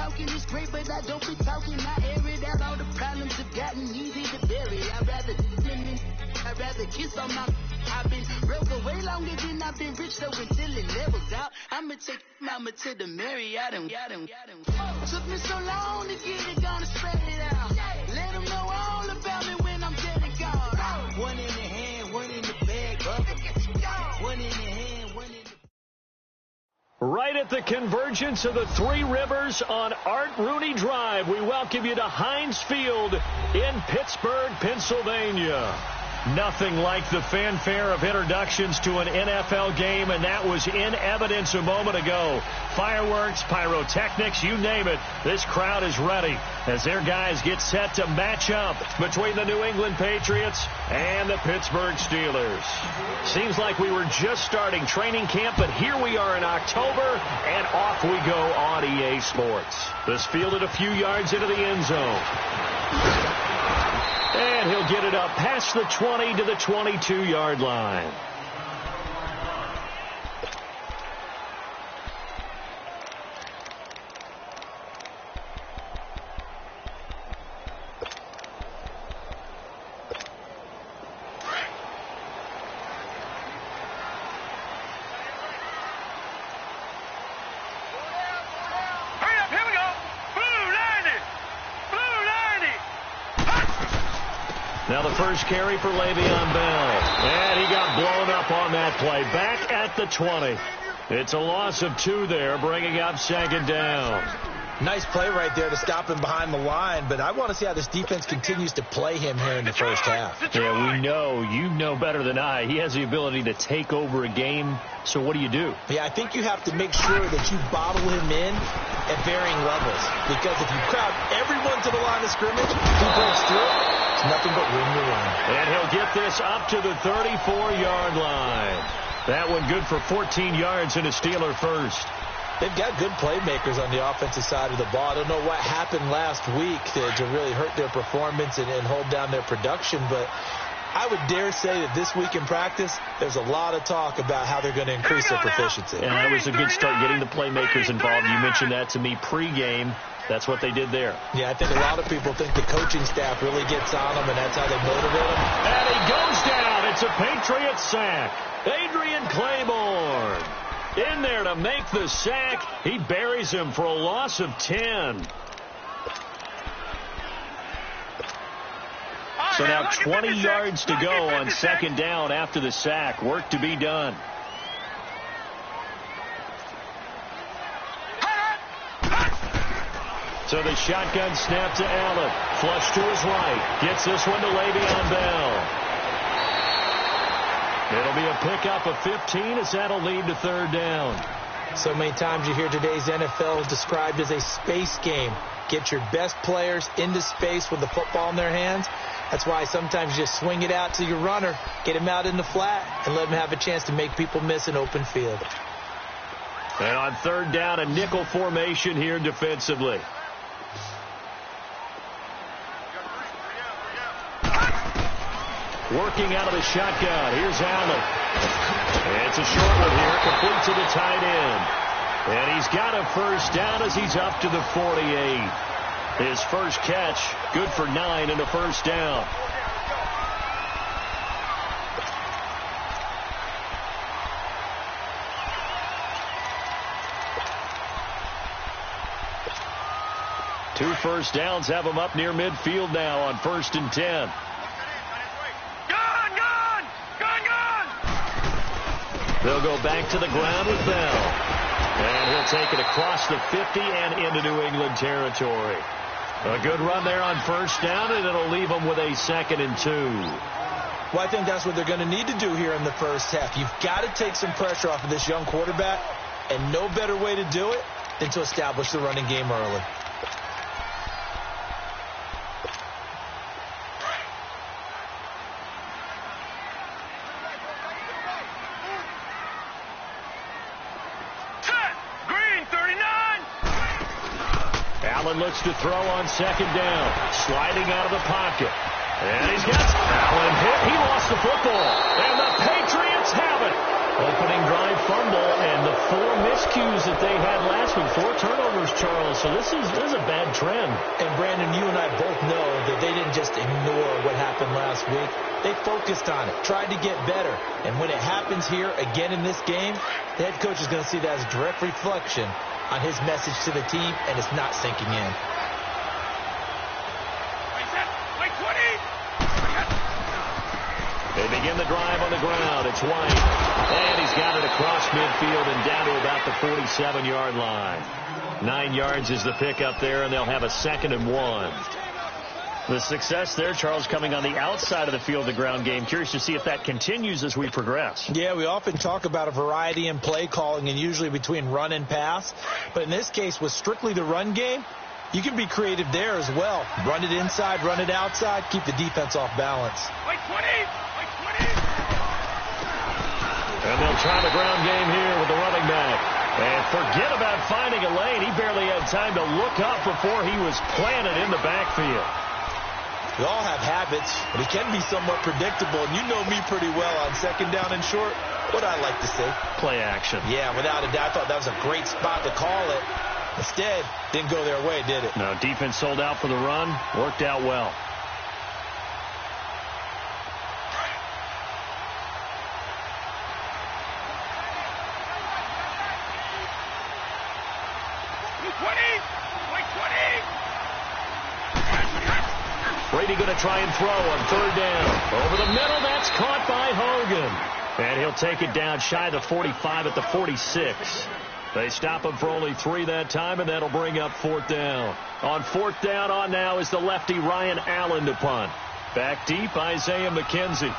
talking is great, but I don't be talking. I air it out. All the problems have gotten easy to bury. I'd rather kiss on my. I've been broke way longer than I've been rich, so until it levels out, I'ma take mama to the Marriott and took me so long to get it, gonna spread it out. Let them know all about me when I'm dead and gone. One in the hand, one in the bag, one in the hand, one in the... Right at the convergence of the Three Rivers on Art Rooney Drive, we welcome you to Heinz Field in Pittsburgh, Pennsylvania. Nothing like the fanfare of introductions to an NFL game, and that was in evidence a moment ago. Fireworks, pyrotechnics, you name it. This crowd is ready as their guys get set to match up between the New England Patriots and the Pittsburgh Steelers. Seems like we were just starting training camp, but here we are in October, and off we go on EA Sports. This fielded a few yards into the end zone. And he'll get it up past the 20 to the 22-yard line. Now the first carry for Le'Veon Bell. And he got blown up on that play. Back at the 20. It's a loss of 2 there, bringing up second down. Nice play right there to stop him behind the line, but I want to see how this defense continues to play him here in the first half. Yeah, we know. You know better than I. He has the ability to take over a game, so what do you do? Yeah, I think you have to make sure that you bottle him in at varying levels, because if you crowd everyone to the line of scrimmage, he breaks through, it's nothing but room to run. And he'll get this up to the 34-yard line. That one good for 14 yards and a Steeler first. They've got good playmakers on the offensive side of the ball. I don't know what happened last week to really hurt their performance and hold down their production, but I would dare say that this week in practice, there's a lot of talk about how they're going to increase their proficiency. And that was a good start, getting the playmakers involved. You mentioned that to me pregame. That's what they did there. Yeah, I think a lot of people think the coaching staff really gets on them, and that's how they motivate them. And he goes down. It's a Patriot sack. Adrian Claiborne in there to make the sack. He buries him for a loss of 10. So now 20 yards to go on second down after the sack. Work to be done. So the shotgun snap to Allen. Flush to his right. Gets this one to Le'Veon Bell. It'll be a pickup of 15 as that'll lead to third down. So many times you hear today's NFL described as a space game. Get your best players into space with the football in their hands. That's why sometimes you just swing it out to your runner, get him out in the flat, and let him have a chance to make people miss an open field. And on third down, a nickel formation here defensively. Working out of the shotgun. Here's Allen. It's a short one here, complete to the tight end. And he's got a first down as he's up to the 48. His first catch, good for 9 and a first down. Two first downs have him up near midfield now on 1st and 10. They'll go back to the ground with Bell. And he'll take it across the 50 and into New England territory. A good run there on first down, and it'll leave them with a 2nd and 2. Well, I think that's what they're going to need to do here in the first half. You've got to take some pressure off of this young quarterback, and no better way to do it than to establish the running game early. Looks to throw on second down. Sliding out of the pocket. And he's got Allen hit. He lost the football. And the Patriots have it. Opening drive fumble, and the 4 miscues that they had last week. 4 turnovers, Charles. So this is a bad trend. And, Brandon, you and I both know that they didn't just ignore what happened last week. They focused on it, tried to get better. And when it happens here again in this game, the head coach is going to see that as a direct reflection on his message to the team, and it's not sinking in. They begin the drive on the ground. It's White. And he's got it across midfield and down to about the 47-yard line. 9 yards is the pickup there, and they'll have a 2nd and 1. The success there, Charles, coming on the outside of the field, the ground game. Curious to see if that continues as we progress. Yeah, we often talk about a variety in play calling and usually between run and pass. But in this case, with strictly the run game, you can be creative there as well. Run it inside, run it outside, keep the defense off balance. And they'll try the ground game here with the running back. And forget about finding a lane. He barely had time to look up before he was planted in the backfield. We all have habits, but he can be somewhat predictable. And you know me pretty well on 2nd down and short. What I like to say? Play action. Yeah, without a doubt. I thought that was a great spot to call it. Instead, didn't go their way, did it? No, defense sold out for the run. Worked out well. Brady going to try and throw on 3rd down. Over the middle, that's caught by Hogan. And he'll take it down shy of the 45 at the 46. They stop him for only 3 that time, and that'll bring up 4th down. On 4th down on now is the lefty Ryan Allen to punt. Back deep, Isaiah McKenzie.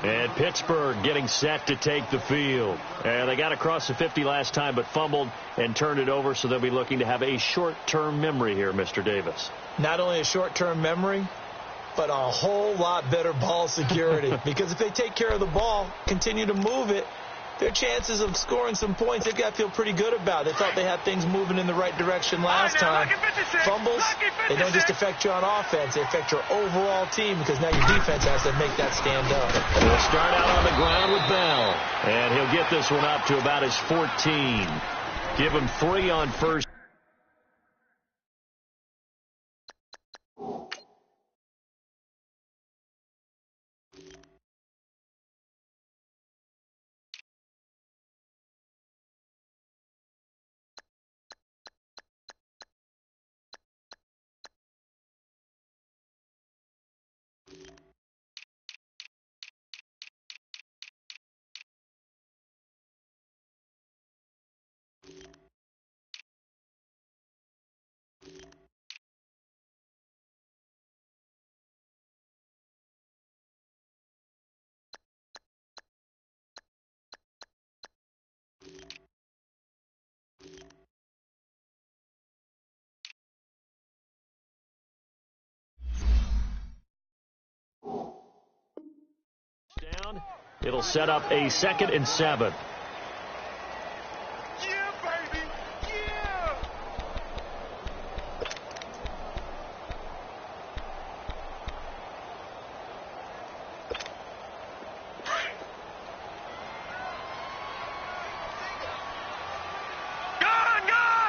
And Pittsburgh getting set to take the field. And they got across the 50 last time, but fumbled and turned it over, so they'll be looking to have a short-term memory here, Mr. Davis. Not only a short-term memory, but a whole lot better ball security. Because if they take care of the ball, continue to move it, their chances of scoring some points, they've got to feel pretty good about. They thought they had things moving in the right direction last time. Fumbles, they don't just affect you on offense. They affect your overall team because now your defense has to make that stand up. We'll start out on the ground with Bell. And he'll get this one up to about his 14. Give him 3 on 1st. Down. It'll set up a 2nd and 7. Yeah, baby. Yeah. Gone.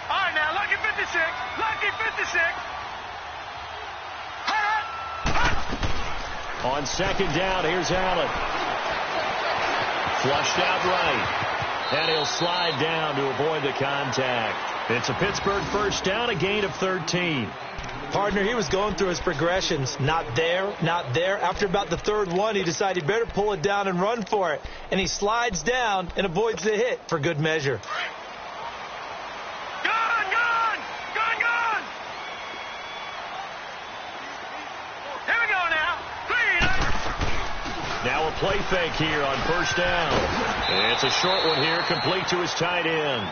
All right, now, lucky 56. On 2nd down, here's Allen. Flushed out right. And he'll slide down to avoid the contact. It's a Pittsburgh 1st down, a gain of 13. Partner, he was going through his progressions. Not there. After about the 3rd one, he decided he better pull it down and run for it. And he slides down and avoids the hit for good measure. Now a play fake here on 1st down. And it's a short one here, complete to his tight end.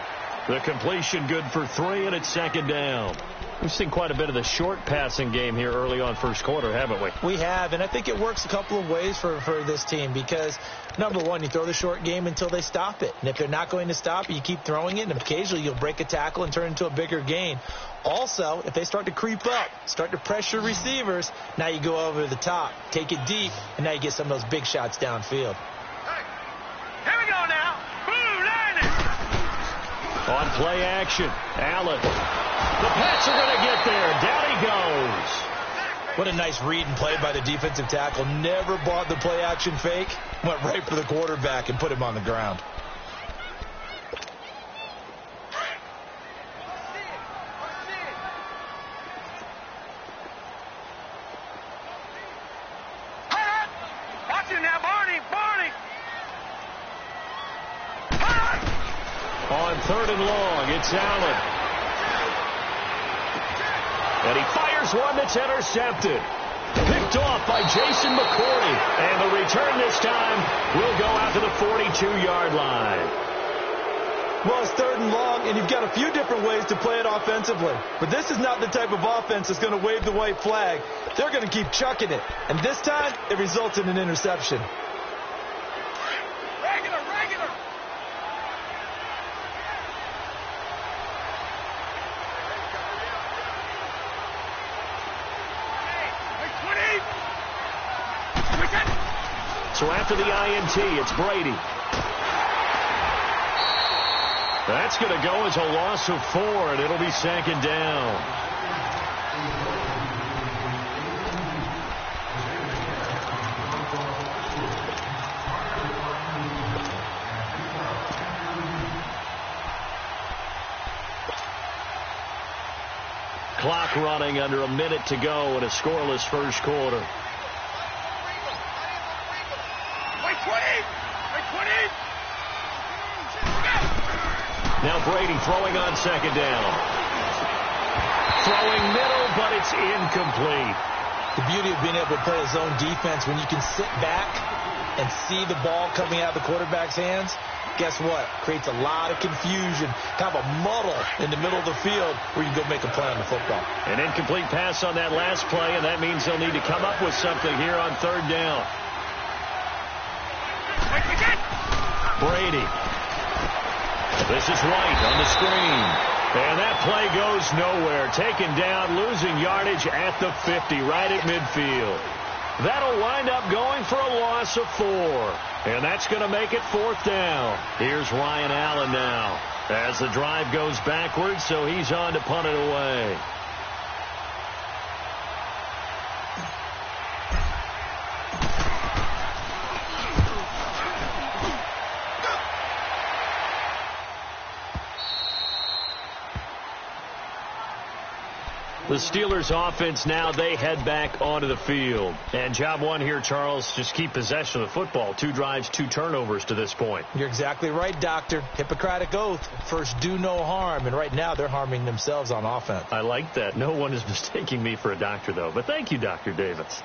The completion good for 3, and it's 2nd down. We've seen quite a bit of the short passing game here early on first quarter, haven't we? We have, and I think it works a couple of ways for this team because, number one, you throw the short game until they stop it. And if they're not going to stop it, you keep throwing it, and occasionally you'll break a tackle and turn it into a bigger gain. Also, if they start to creep up, start to pressure receivers, now you go over the top, take it deep, and now you get some of those big shots downfield. Hey, here we go now. Boom, landing. On play action, Allen. The Pats are going to get there. Down he goes. What a nice read and play by the defensive tackle. Never bought the play action fake. Went right for the quarterback and put him on the ground. Watch it now, Barney. On 3rd and long, it's Allen. And he fires one that's intercepted. Picked off by Jason McCourty. And the return this time will go out to the 42-yard line. Well, it's 3rd and long, and you've got a few different ways to play it offensively. But this is not the type of offense that's going to wave the white flag. They're going to keep chucking it. And this time, it results in an interception. Regular. So after the INT, it's Brady. That's going to go as a loss of 4, and it'll be 2nd down. Clock running under a minute to go in a scoreless first quarter. Now Brady throwing on 2nd down. Throwing middle, but it's incomplete. The beauty of being able to play a zone defense when you can sit back and see the ball coming out of the quarterback's hands, guess what? Creates a lot of confusion, kind of a muddle in the middle of the field where you can go make a play on the football. An incomplete pass on that last play, and that means they'll need to come up with something here on 3rd down. Brady. This is Wright on the screen. And that play goes nowhere. Taken down, losing yardage at the 50, right at midfield. That'll wind up going for a loss of 4. And that's going to make it 4th down. Here's Ryan Allen now as the drive goes backwards, so he's on to punt it away. The Steelers offense now, they head back onto the field. And job one here, Charles, just keep possession of the football. 2 drives, 2 turnovers to this point. You're exactly right, Doctor. Hippocratic oath. First, do no harm. And right now, they're harming themselves on offense. I like that. No one is mistaking me for a doctor, though. But thank you, Dr. Davis.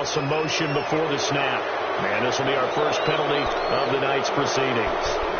Some motion before the snap. And this will be our first penalty of the night's proceedings.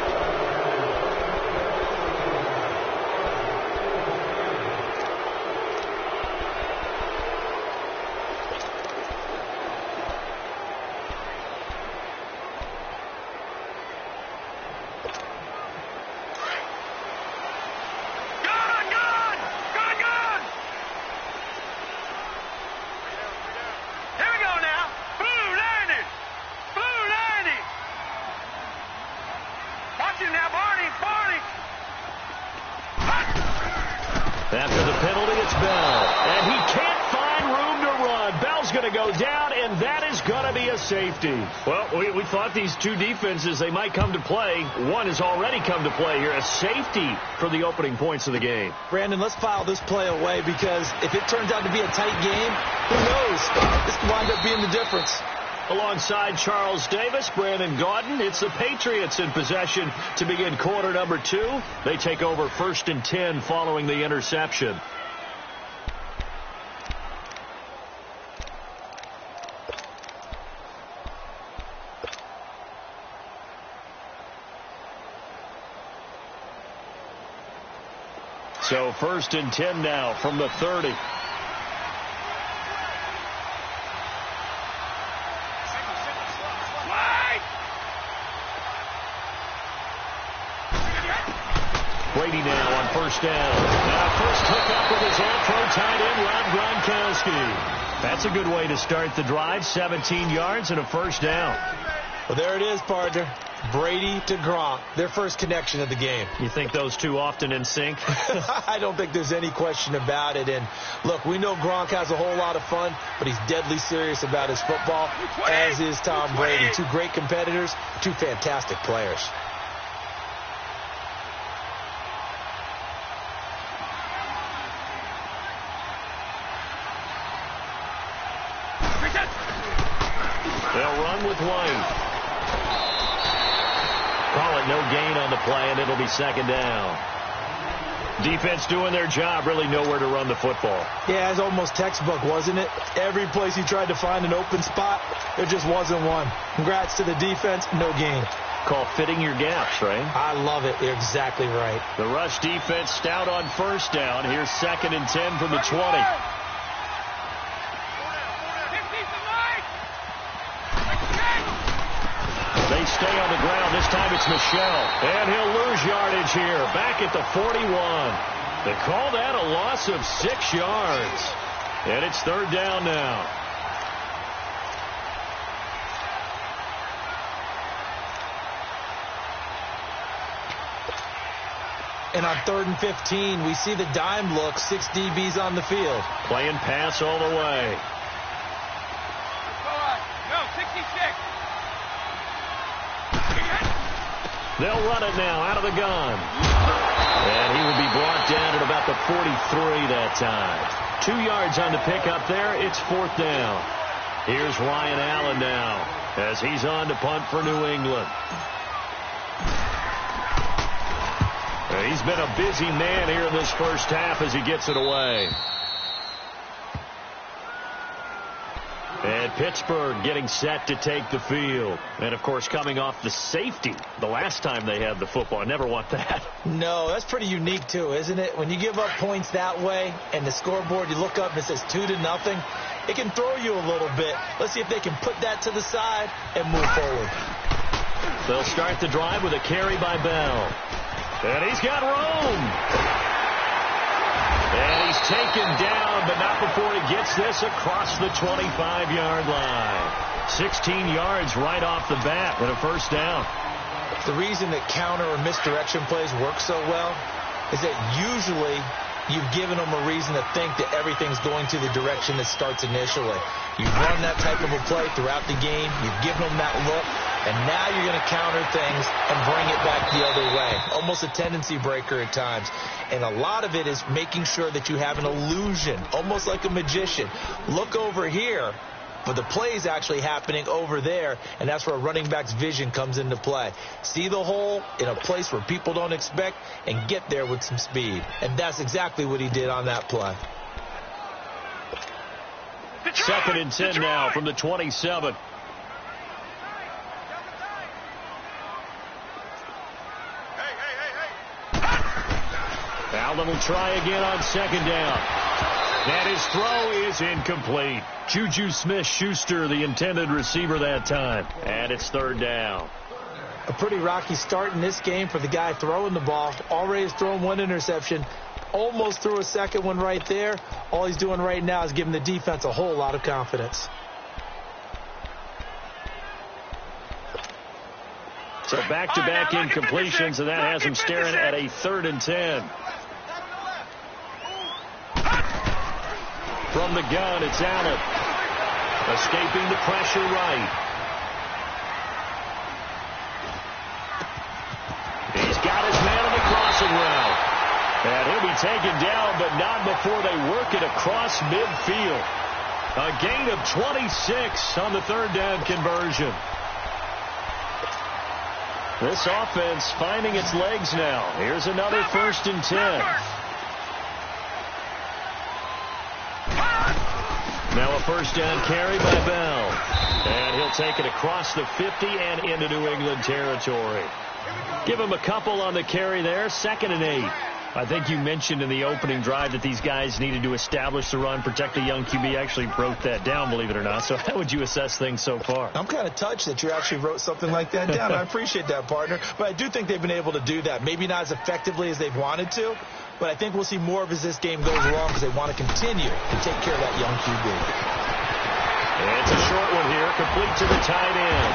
After the penalty, it's Bell. And he can't find room to run. Bell's going to go down, and that is going to be a safety. Well, we thought these two defenses, they might come to play. One has already come to play here. A safety for the opening points of the game. Brandon, let's file this play away because if it turns out to be a tight game, who knows? This could wind up being the difference. Alongside Charles Davis, Brandon Gaudin, it's the Patriots in possession to begin quarter number 2. They take over 1st and 10 following the interception. So 1st and 10 now from the 30. Brady now on 1st down. Now first hookup with his all-pro tight end, Rob Gronkowski. That's a good way to start the drive. 17 yards and a 1st down. Well, there it is, partner. Brady to Gronk, their first connection of the game. You think those two often in sync? I don't think there's any question about it. And, look, we know Gronk has a whole lot of fun, but he's deadly serious about his football, as is Tom Brady. Two great competitors, two fantastic players. They'll run with White. Call it no gain on the play, and it'll be 2nd down. Defense doing their job, really nowhere to run the football. Yeah, it's almost textbook, wasn't it? Every place he tried to find an open spot, there just wasn't one. Congrats to the defense, no gain. Call fitting your gaps, right? I love it. You're exactly right. The rush defense stout on 1st down. Here's 2nd and 10 from the 20. They stay on the ground. This time it's Michel. And he'll lose yardage here. Back at the 41. They call that a loss of 6 yards. And it's 3rd down now. And on 3rd and 15, we see the dime look. 6 DBs on the field. Playing pass all the way. No, 66. They'll run it now out of the gun. And he will be brought down at about the 43 that time. 2 yards on the pickup there. It's 4th down. Here's Ryan Allen now as he's on to punt for New England. He's been a busy man here in this first half as he gets it away. And Pittsburgh getting set to take the field. And, of course, coming off the safety the last time they had the football. I never want that. No, that's pretty unique, too, isn't it? When you give up points that way and the scoreboard, you look up and it says 2-0, it can throw you a little bit. Let's see if they can put that to the side and move forward. They'll start the drive with a carry by Bell. And he's got room. And he's taken down, but not before he gets this across the 25-yard line. 16 yards right off the bat and a 1st down. The reason that counter or misdirection plays work so well is that usually you've given them a reason to think that everything's going to the direction that starts initially. You've run that type of a play throughout the game. You've given them that look. And now you're going to counter things and bring it back the other way. Almost a tendency breaker at times. And a lot of it is making sure that you have an illusion, almost like a magician. Look over here, but the play is actually happening over there, and that's where a running back's vision comes into play. See the hole in a place where people don't expect and get there with some speed. And that's exactly what he did on that play. 2nd and 10 now from the 27. Allen will try again on 2nd down. And his throw is incomplete. Juju Smith-Schuster, the intended receiver that time. And it's 3rd down. A pretty rocky start in this game for the guy throwing the ball. Already has thrown 1 interception. Almost threw a 2nd one right there. All he's doing right now is giving the defense a whole lot of confidence. So back-to-back incompletions, and that has him staring at a 3rd and 10. From the gun, it's Allen. Escaping the pressure right. He's got his man on the crossing route. And he'll be taken down, but not before they work it across midfield. A gain of 26 on the third down conversion. This offense finding its legs now. Here's another 1st and 10. Now a 1st down carry by Bell. And he'll take it across the 50 and into New England territory. Give him a couple on the carry there. 2nd and 8. I think you mentioned in the opening drive that these guys needed to establish the run, protect the young QB. Actually wrote that down, believe it or not. So how would you assess things so far? I'm kind of touched that you actually wrote something like that down. I appreciate that, partner. But I do think they've been able to do that. Maybe not as effectively as they've wanted to, but I think we'll see more of as this game goes along because they want to continue to take care of that young QB. It's a short one here, complete to the tight end.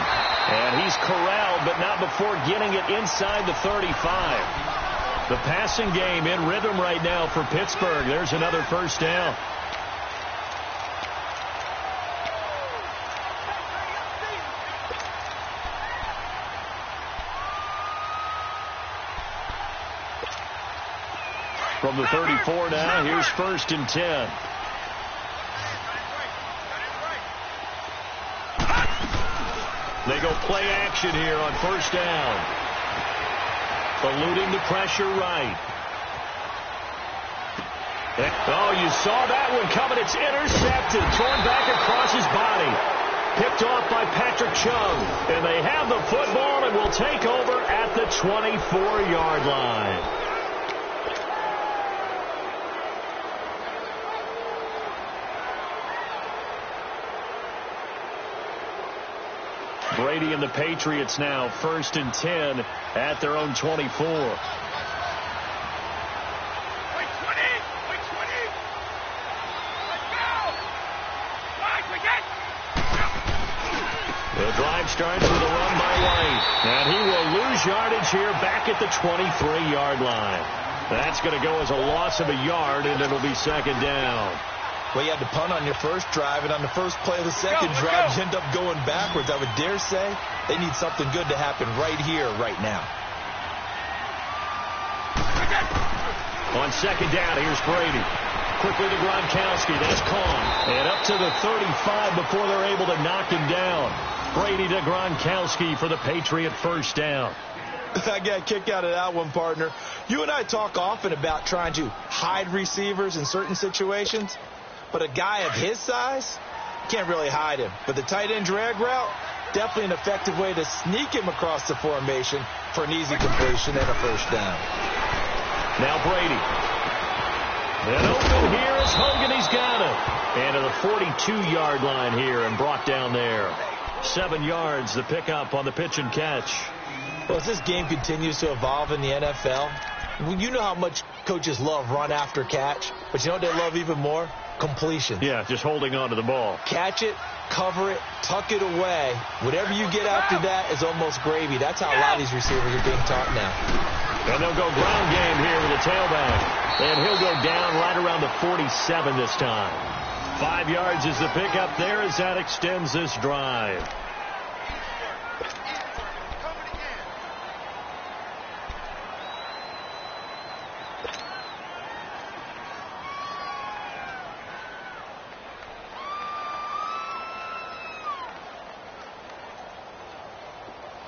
And he's corralled, but not before getting it inside the 35. The passing game in rhythm right now for Pittsburgh. There's another 1st down. From the 34 now, here's 1st and 10. They go play action here on 1st down. Eluding the pressure right. Oh, you saw that one coming. It's intercepted. Thrown back across his body. Picked off by Patrick Chung. And they have the football and will take over at the 24-yard line. Brady and the Patriots now 1st and 10 at their own 24. Wait 20. Wait 20. Let's go. Right, we get. The drive starts with a run by White. And he will lose yardage here back at the 23-yard line. That's going to go as a loss of a yard, and it'll be 2nd down. Well, you had to punt on your first drive, and on the first play of the second drive, you end up going backwards. I would dare say they need something good to happen right here, right now. On 2nd down, here's Brady. Quickly to Gronkowski. That's Kong. And up to the 35 before they're able to knock him down. Brady to Gronkowski for the Patriot 1st down. I got a kick out of that one, partner. You and I talk often about trying to hide receivers in certain situations. But a guy of his size, can't really hide him. But the tight end drag route, definitely an effective way to sneak him across the formation for an easy completion and a 1st down. Now Brady. And open here is Hogan. He's got it. And to the 42-yard line here and brought down there. 7 yards, the pickup on the pitch and catch. Well, as this game continues to evolve in the NFL, you know how much coaches love run after catch. But you know what they love even more? Completion. Yeah, just holding on to the ball. Catch it, cover it, tuck it away. Whatever you get after that is almost gravy. That's how a lot of these receivers are being taught now. And they'll go ground game here with a tailback. And he'll go down right around the 47 this time. 5 yards is the pickup there as that extends this drive.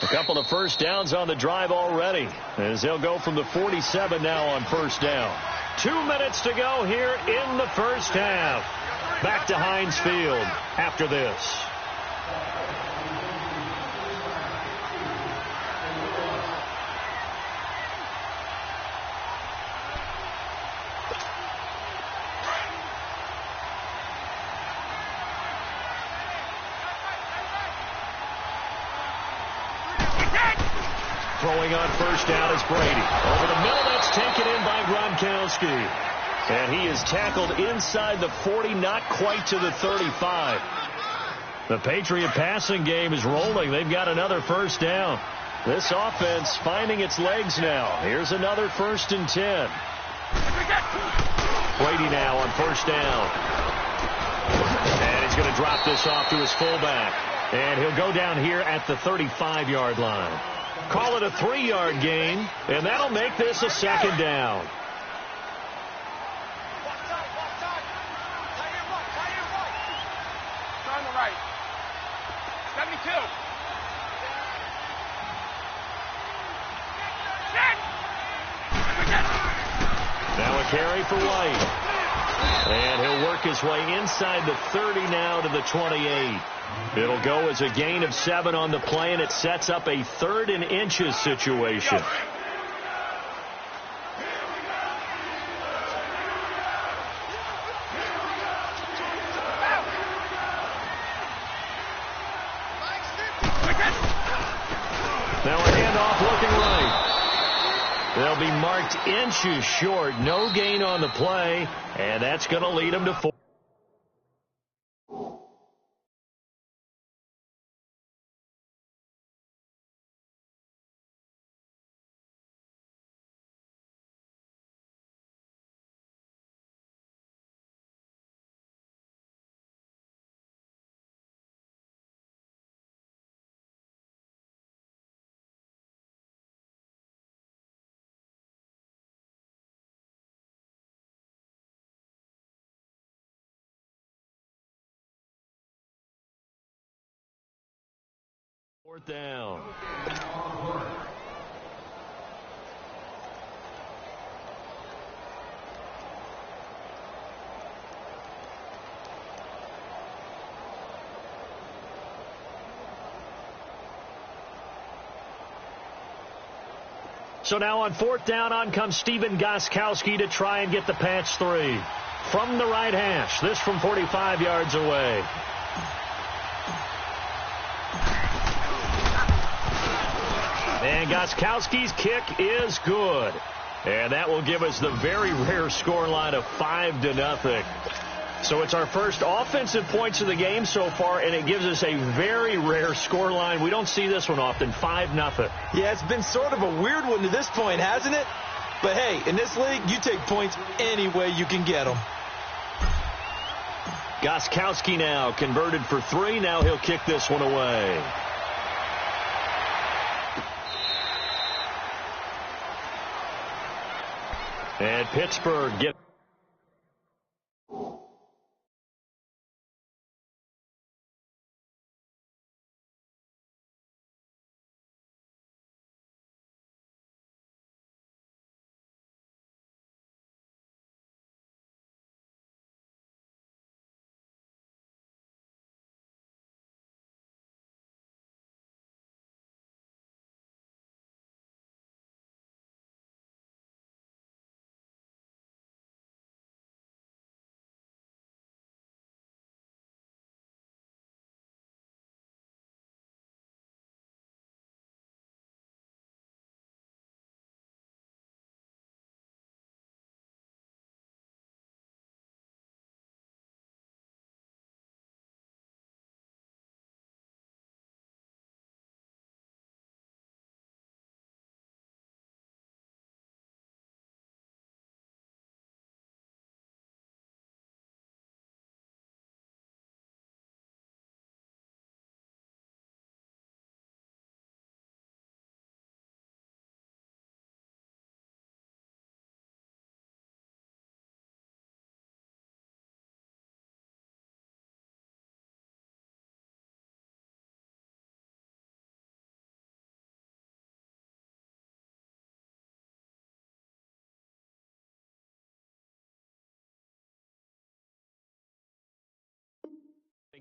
A couple of 1st downs on the drive already, as they'll go from the 47 now on 1st down. 2 minutes to go here in the 1st half. Back to Heinz Field after this. Throwing on 1st down is Brady. Over the middle, that's taken in by Gronkowski. And he is tackled inside the 40, not quite to the 35. The Patriot passing game is rolling. They've got another 1st down. This offense finding its legs now. Here's another 1st and 10. Brady now on 1st down. And he's going to drop this off to his fullback. And he'll go down here at the 35-yard line. Call it a 3-yard gain, and that'll make this a 2nd down. right. 72. Now a carry for White. And he'll work his way inside the 30 now to the 28. It'll go as a gain of 7 on the play, and it sets up a 3rd and inches situation. Now a handoff looking right. They'll be marked inches short. No gain on the play, and that's going to lead them to 4. Fourth down. So now on 4th down, on comes Steven Gostkowski to try and get the patch 3. From the right hash, this from 45 yards away. And Gostkowski's kick is good. And that will give us the very rare scoreline of 5-0. So it's our first offensive points of the game so far, and it gives us a very rare scoreline. We don't see this one often, 5-0. Yeah, it's been sort of a weird one to this point, hasn't it? But, hey, in this league, you take points any way you can get them. Gostkowski now converted for 3. Now he'll kick this one away. And Pittsburgh get.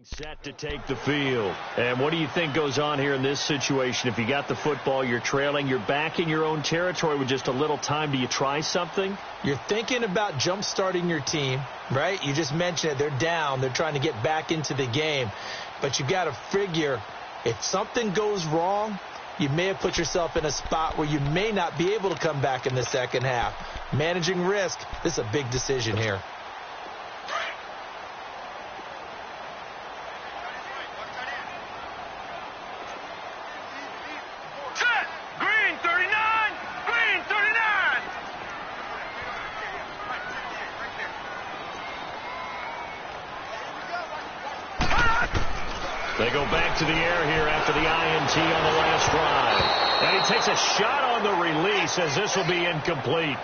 Set to take the field. And what do you think goes on here in this situation? If you got the football, you're trailing, you're back in your own territory with just a little time. Do you try something? You're thinking about jump-starting your team, right? You just mentioned it. They're down. They're trying to get back into the game. But you got to figure if something goes wrong, you may have put yourself in a spot where you may not be able to come back in the second half. Managing risk, this is a big decision here. They go back to the air here after the INT on the last drive. And he takes a shot on the release as this will be incomplete.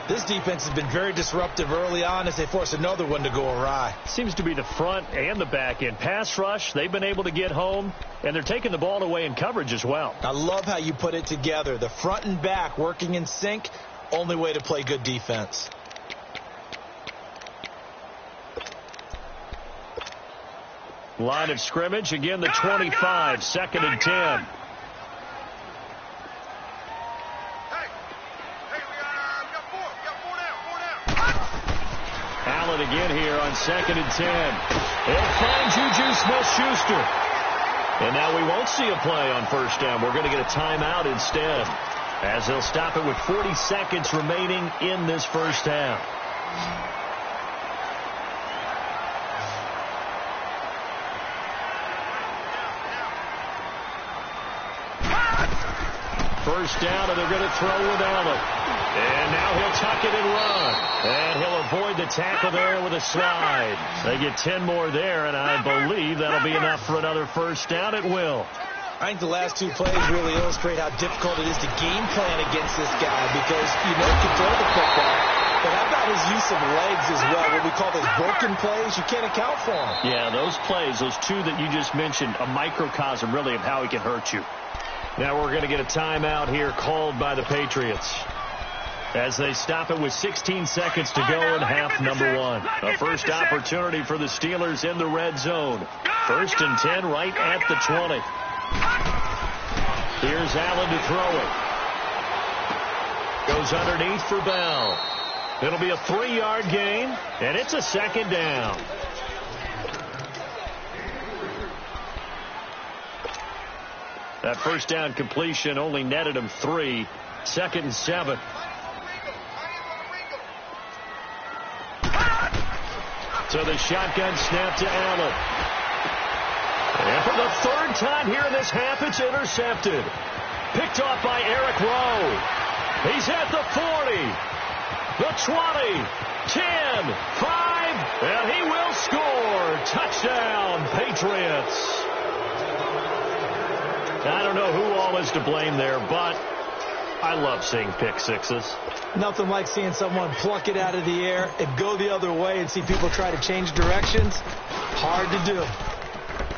This defense has been very disruptive early on as they force another one to go awry. Seems to be the front and the back end. Pass rush, they've been able to get home, and they're taking the ball away in coverage as well. I love how you put it together. The front and back working in sync, only way to play good defense. Line of scrimmage, again the 25, second and 10. Allen again here on second and 10. He'll find Juju Smith-Schuster. And now we won't see a play on first down. We're going to get a timeout instead, as they'll stop it with 40 seconds remaining in this first half. First down, and they're going to throw with Allen. And now he'll tuck it and run. And he'll avoid the tackle there with a slide. They get 10 more there, and I believe that'll be enough for another first down. It will. I think the last two plays really illustrate how difficult it is to game plan against this guy, because you know he can throw the football. But how about his use of legs as well? What we call those broken plays, you can't account for them. Yeah, those plays, those two that you just mentioned, a microcosm really of how he can hurt you. Now we're going to get a timeout here called by the Patriots, as they stop it with 16 seconds to go in half number one. A first opportunity for the Steelers in the red zone. First and 10 right at the 20. Here's Allen to throw it. Goes underneath for Bell. It'll be a 3-yard gain, and it's a second down. That first down completion only netted him 3. Second and 7. So the shotgun snap to Allen. And for the third time here in this half, it's intercepted. Picked off by Eric Rowe. He's at the 40, the 20, 10, 5, and he will score. Touchdown, Patriots. I don't know who all is to blame there, but I love seeing pick sixes. Nothing like seeing someone pluck it out of the air and go the other way and see people try to change directions. Hard to do.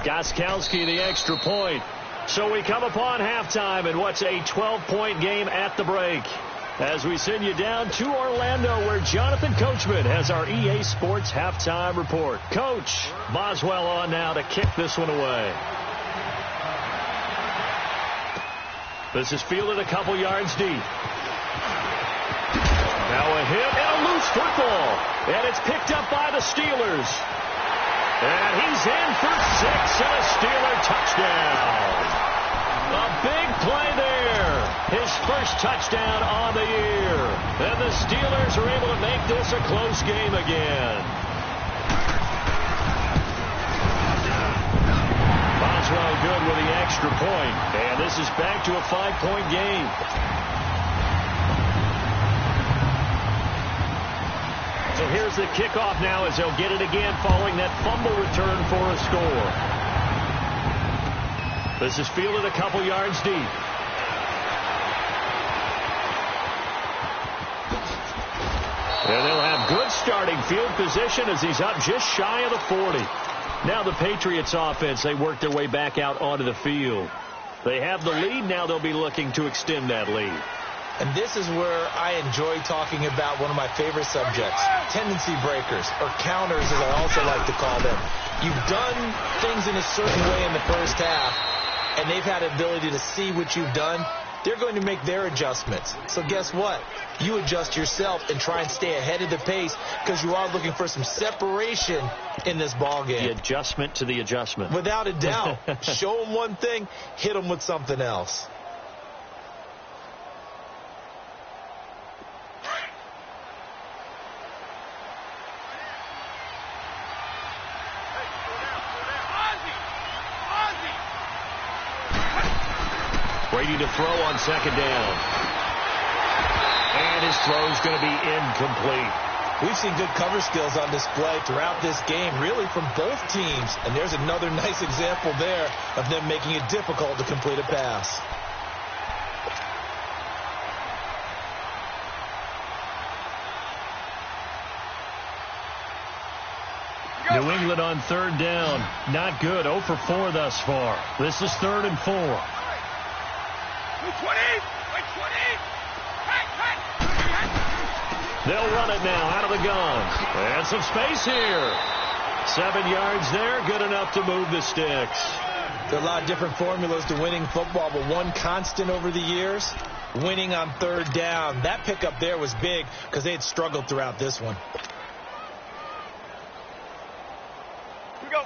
Gostkowski, the extra point. So we come upon halftime in what's a 12-point game at the break, as we send you down to Orlando, where Jonathan Coachman has our EA Sports halftime report. Coach, Boswell on now to kick this one away. This is fielded a couple yards deep. Now a hit and a loose football. And it's picked up by the Steelers. And he's in for 6 and a Steeler touchdown. A big play there. His first touchdown on the year. And the Steelers are able to make this a close game again. Boswell good with the extra point. And this is back to a 5-point game. So here's the kickoff now, as they'll get it again following that fumble return for a score. This is fielded a couple yards deep. And they'll have good starting field position as he's up just shy of the 40. Now the Patriots offense, they work their way back out onto the field. They have the lead. Now they'll be looking to extend that lead. And this is where I enjoy talking about one of my favorite subjects, tendency breakers, or counters as I also like to call them. You've done things in a certain way in the first half, and they've had the ability to see what you've done. They're going to make their adjustments. So guess what? You adjust yourself and try and stay ahead of the pace, because you are looking for some separation in this ball game. The adjustment to the adjustment. Without a doubt. Show them one thing, hit them with something else. Brady to throw on second down. And his throw is going to be incomplete. We've seen good cover skills on display throughout this game, really from both teams. And there's another nice example there of them making it difficult to complete a pass. New England on third down. Not good. 0 for 4 thus far. This is 3rd and 4. 20. They'll run it now out of the gun. And some space here. 7 yards there. Good enough to move the sticks. There are a lot of different formulas to winning football, but one constant over the years, winning on third down. That pickup there was big because they had struggled throughout this one. Here we go.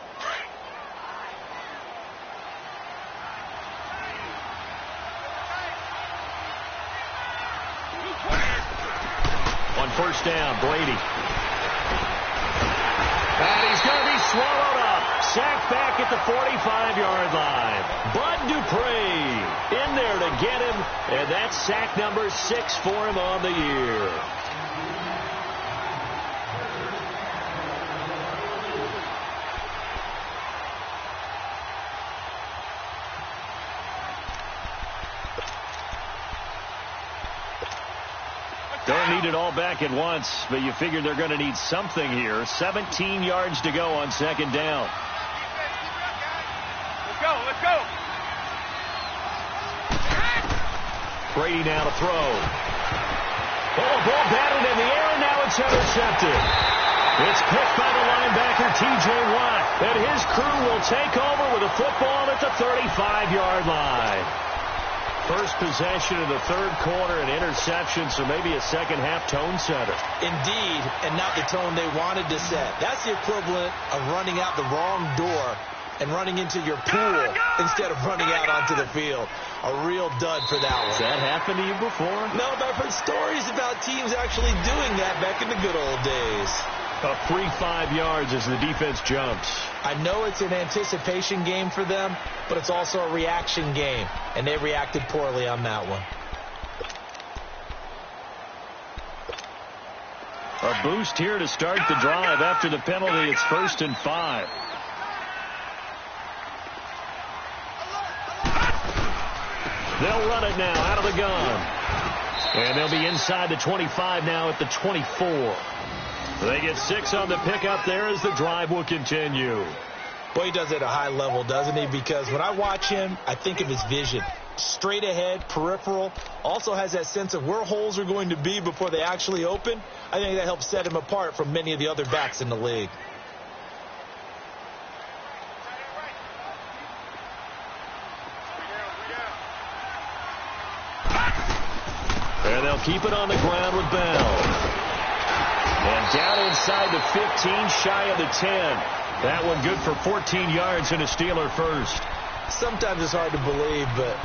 On first down, Brady. And he's going to be swallowed up. Sacked back at the 45-yard line. Bud Dupree in there to get him. And that's sack number 6 for him on the year. Don't need it all back at once, but you figure they're going to need something here. 17 yards to go on second down. Let's go, let's go. Brady now to throw. Oh, ball batted in the air, and now it's intercepted. It's picked by the linebacker, T.J. Watt, and his crew will take over with a football at the 35-yard line. First possession of the third quarter, an interception, so maybe a second-half tone setter. Indeed, and not the tone they wanted to set. That's the equivalent of running out the wrong door and running into your pool instead of running out onto the field. A real dud for that one. Has that happened to you before? No, but I've heard stories about teams actually doing that back in the good old days. A free 5 yards as the defense jumps. I know it's an anticipation game for them, but it's also a reaction game, and they reacted poorly on that one. A boost here to start the drive after the penalty. It's 1st and 5. They'll run it now out of the gun. And they'll be inside the 25 now at the 24. They get 6 on the pickup there as the drive will continue. Boy, he does it at a high level, doesn't he? Because when I watch him, I think of his vision. Straight ahead, peripheral. Also has that sense of where holes are going to be before they actually open. I think that helps set him apart from many of the other backs in the league. And they'll keep it on the ground with Bell. And down inside the 15, shy of the 10. That one good for 14 yards and a Steeler first. Sometimes it's hard to believe, but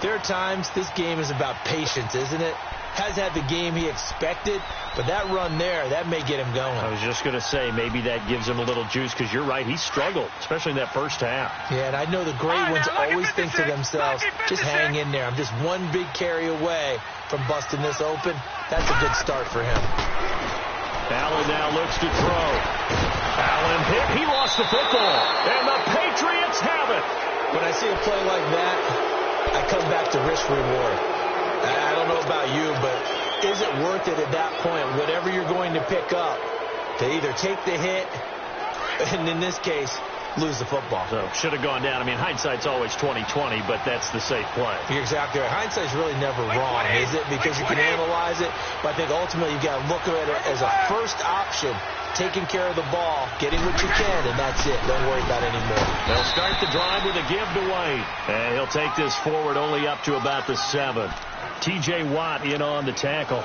there are times this game is about patience, isn't it? Has had the game he expected, but that run there, that may get him going. I was just going to say, maybe that gives him a little juice, because you're right, he struggled, especially in that first half. Yeah, and I know the great ones always think to themselves, just hang in there. I'm just one big carry away from busting this open. That's a good start for him. Allen now looks to throw. Allen hit. He lost the football. And the Patriots have it. When I see a play like that, I come back to risk reward. I don't know about you, but is it worth it at that point, whatever you're going to pick up, to either take the hit, and in this case, lose the football? So should have gone down. I mean, hindsight's always 20/20, but that's the safe play. You're exactly right. Hindsight's really never wrong, is it? Because you can analyze it, but I think ultimately you got to look at it as a first option, taking care of the ball, getting what you can, and that's it. Don't worry about it anymore. They'll start the drive with a give to White, and he'll take this forward only up to about the 7. T.J. Watt in on the tackle.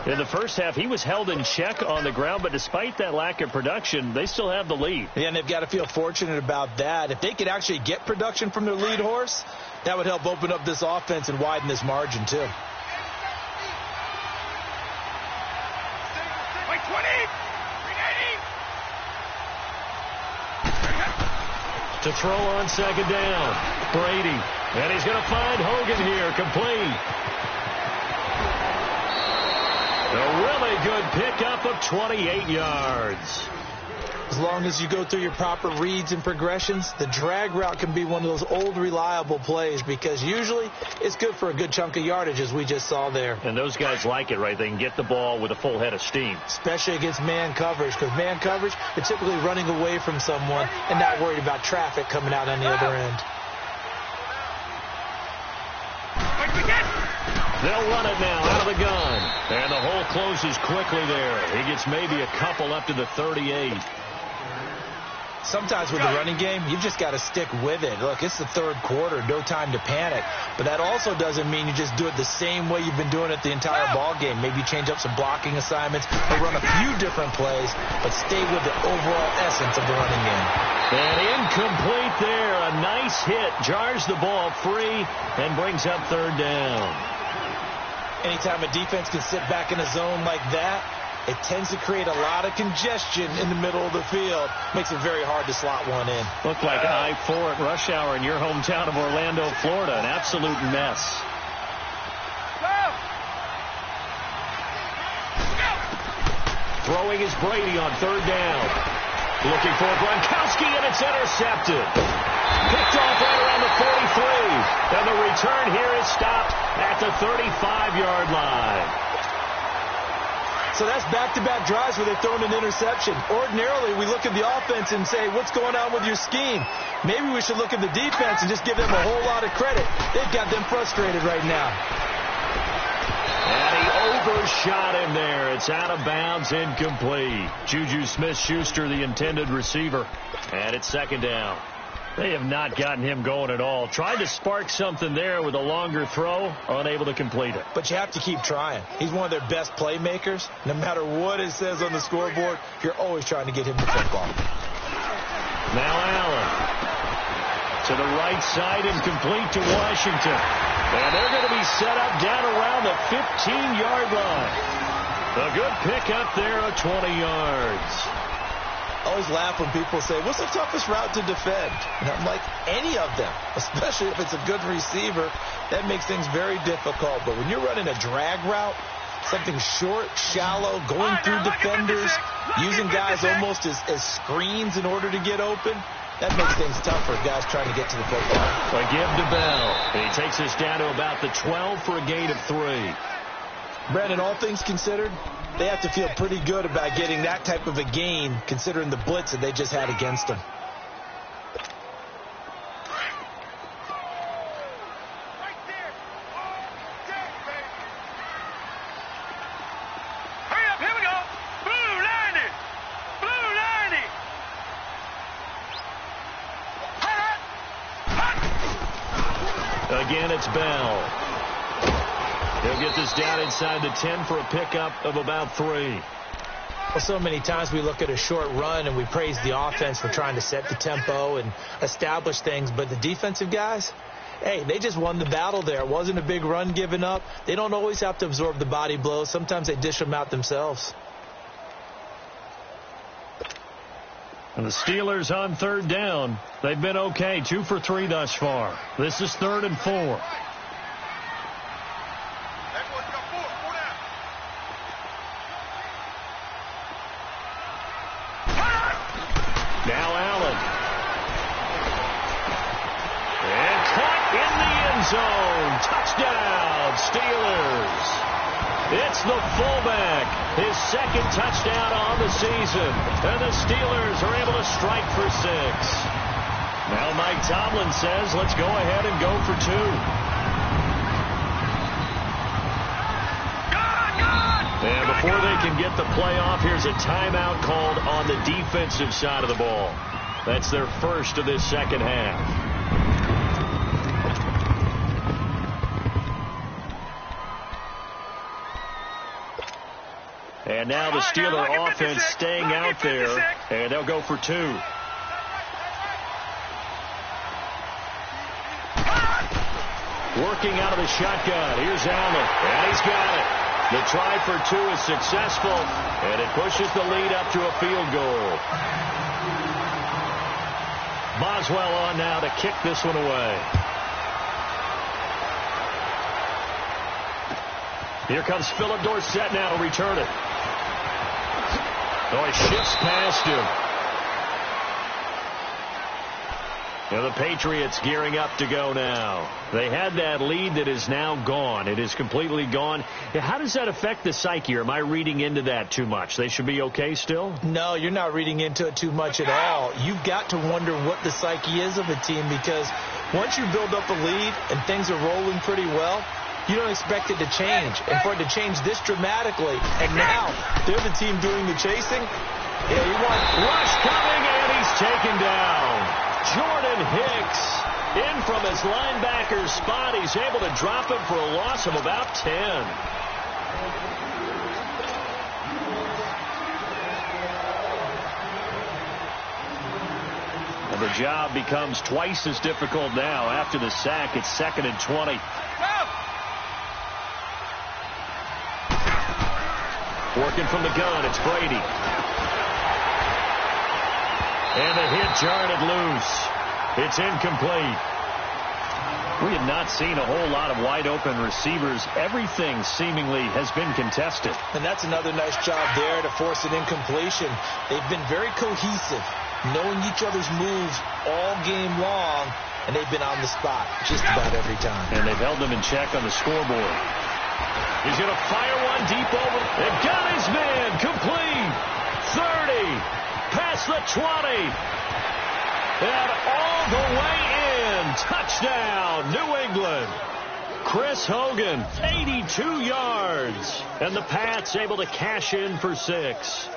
In the first half, he was held in check on the ground, but despite that lack of production, they still have the lead. Yeah, and they've got to feel fortunate about that. If they could actually get production from their lead horse, that would help open up this offense and widen this margin, too. Like 20. To throw on second down, Brady. And he's going to find Hogan here, complete. A really good pickup of 28 yards. As long as you go through your proper reads and progressions, the drag route can be one of those old reliable plays because usually it's good for a good chunk of yardage, as we just saw there. And those guys like it, right? They can get the ball with a full head of steam. Especially against man coverage, because man coverage, they're typically running away from someone and not worried about traffic coming out on the other end. They'll run it now out of the gun. And the hole closes quickly there. He gets maybe a couple up to the 38. Sometimes with the running game, you've just got to stick with it. Look, it's the third quarter, no time to panic. But that also doesn't mean you just do it the same way you've been doing it the entire ball game. Maybe change up some blocking assignments or run a few different plays, but stay with the overall essence of the running game. And incomplete there. A nice hit. Jars the ball free and brings up third down. Anytime a defense can sit back in a zone like that, it tends to create a lot of congestion in the middle of the field. Makes it very hard to slot one in. Looked like I-4 at rush hour in your hometown of Orlando, Florida. An absolute mess. Throwing is Brady on third down. Looking for Gronkowski, and it's intercepted. Picked off right around the 43. And the return here is stopped at the 35-yard line. So that's back-to-back drives where they're throwing an interception. Ordinarily, we look at the offense and say, what's going on with your scheme? Maybe we should look at the defense and just give them a whole lot of credit. They've got them frustrated right now. And he overshot him there. It's out of bounds, incomplete. Juju Smith-Schuster, the intended receiver. And it's second down. They have not gotten him going at all. Tried to spark something there with a longer throw, unable to complete it. But you have to keep trying. He's one of their best playmakers. No matter what it says on the scoreboard, you're always trying to get him the football. Now Allen to the right side and complete to Washington. And they're going to be set up down around the 15-yard line. A good pickup there of 20 yards. I always laugh when people say, what's the toughest route to defend? And I'm like, any of them, especially if it's a good receiver. That makes things very difficult. But when you're running a drag route, something short, shallow, going through defenders, using guys almost as screens in order to get open, that makes things tough for guys trying to get to the football. A give to Bell. He takes us down to about the 12 for a gain of 3. Brandon, all things considered, they have to feel pretty good about getting that type of a gain considering the blitz that they just had against them. Hurry up, here we go. Blue 90. Blue 90. Again, it's Bell. He'll get this down inside the 10 for a pickup of about 3. Well, so many times we look at a short run and we praise the offense for trying to set the tempo and establish things, but the defensive guys, hey, they just won the battle there. It wasn't a big run given up. They don't always have to absorb the body blows. Sometimes they dish them out themselves. And the Steelers on third down. They've been okay, 2 for 3 thus far. This is 3rd and 4. Now Allen. And caught in the end zone. Touchdown, Steelers. It's the fullback. His second touchdown on the season. And the Steelers are able to strike for 6. Now Mike Tomlin says, let's go ahead and go for 2. And before they can get the play off, here's a timeout called on the defensive side of the ball. That's their first of this second half. And now the Steeler offense staying out there, and they'll go for 2. Working out of the shotgun. Here's Allen, and he's got it. The try for 2 is successful, and it pushes the lead up to a field goal. Boswell on now to kick this one away. Here comes Philip Dorsett now to return it. Oh, he shifts past him. And the Patriots gearing up to go now. They had that lead that is now gone. It is completely gone. How does that affect the psyche? Or am I reading into that too much? They should be okay still? No, you're not reading into it too much at all. You've got to wonder what the psyche is of a team, because once you build up a lead and things are rolling pretty well, you don't expect it to change. And for it to change this dramatically, and now they're the team doing the chasing, yeah, you want rush coming, and he's taken down. Jordan Hicks in from his linebacker spot. He's able to drop him for a loss of about 10. And the job becomes twice as difficult now after the sack. It's 2nd and 20. Working from the gun, it's Brady. And the hit jarred it loose. It's incomplete. We have not seen a whole lot of wide-open receivers. Everything seemingly has been contested. And that's another nice job there to force an incompletion. They've been very cohesive, knowing each other's moves all game long, and they've been on the spot just about every time. And they've held them in check on the scoreboard. He's going to fire one deep over. They've got his man. Complete. 30. Past the 20. And all the way in. Touchdown, New England. Chris Hogan, 82 yards. And the Pats able to cash in for 6.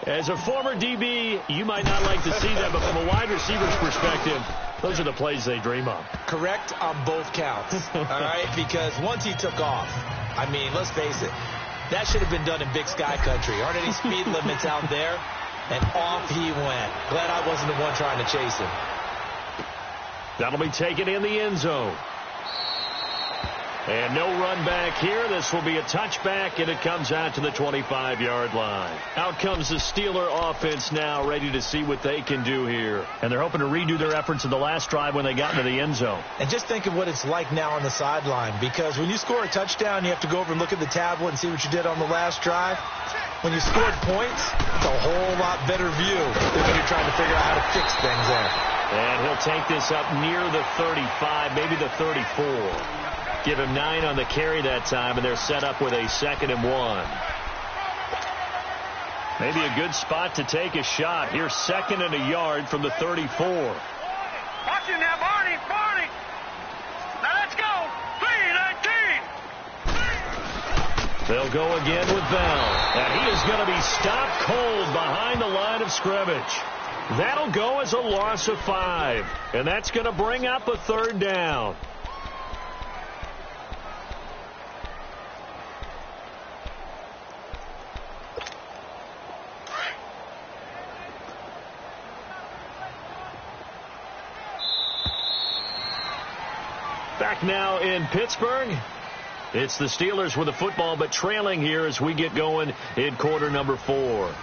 As a former DB, you might not like to see that, but from a wide receiver's perspective, those are the plays they dream of. Correct on both counts, all right? Because once he took off, I mean, let's face it, that should have been done in Big Sky Country. Aren't any speed limits out there? And off he went. Glad I wasn't the one trying to chase him. That'll be taken in the end zone. And no run back here. This will be a touchback, and it comes out to the 25-yard line. Out comes the Steeler offense now, ready to see what they can do here. And they're hoping to redo their efforts in the last drive when they got into the end zone. And just think of what it's like now on the sideline, because when you score a touchdown, you have to go over and look at the tablet and see what you did on the last drive. When you scored points, it's a whole lot better view than when you're trying to figure out how to fix things there. And he'll take this up near the 35, maybe the 34. Give him 9 on the carry that time, and they're set up with a 2nd and 1. Maybe a good spot to take a shot. Here's 2nd and a yard from the 34. Watch him now, Barney. Now let's go. 3-19. They'll go again with Bell. And he is going to be stopped cold behind the line of scrimmage. That'll go as a loss of 5. And that's going to bring up a 3rd down. Back now in Pittsburgh. It's the Steelers with the football, but trailing here as we get going in quarter number 4.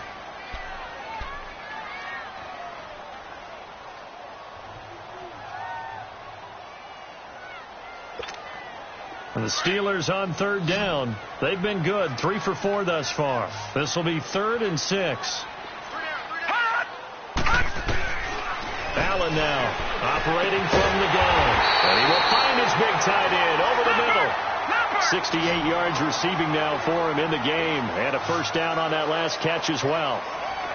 And the Steelers on 3rd down. They've been good, 3 for 4 thus far. This will be 3rd and 6. Allen now operating from the gun. And he will find his big tight end over the middle. 68 yards receiving now for him in the game. And a 1st down on that last catch as well.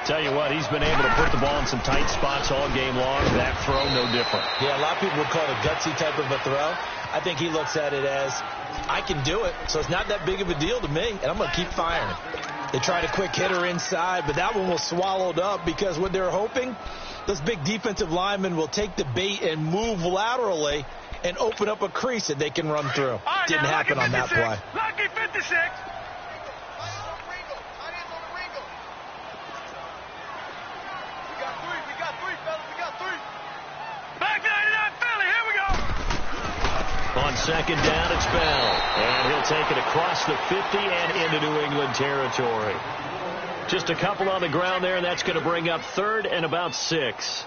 Tell you what, he's been able to put the ball in some tight spots all game long. That throw, no different. Yeah, a lot of people would call it a gutsy type of a throw. I think he looks at it as, I can do it, so it's not that big of a deal to me, and I'm going to keep firing. They tried a quick hitter inside, but that one was swallowed up because what they're hoping, those big defensive linemen will take the bait and move laterally and open up a crease that they can run through. Right, didn't happen on that play. Lucky 56. On 2nd down, it's Bell. And he'll take it across the 50 and into New England territory. Just a couple on the ground there, and that's going to bring up 3rd and about 6.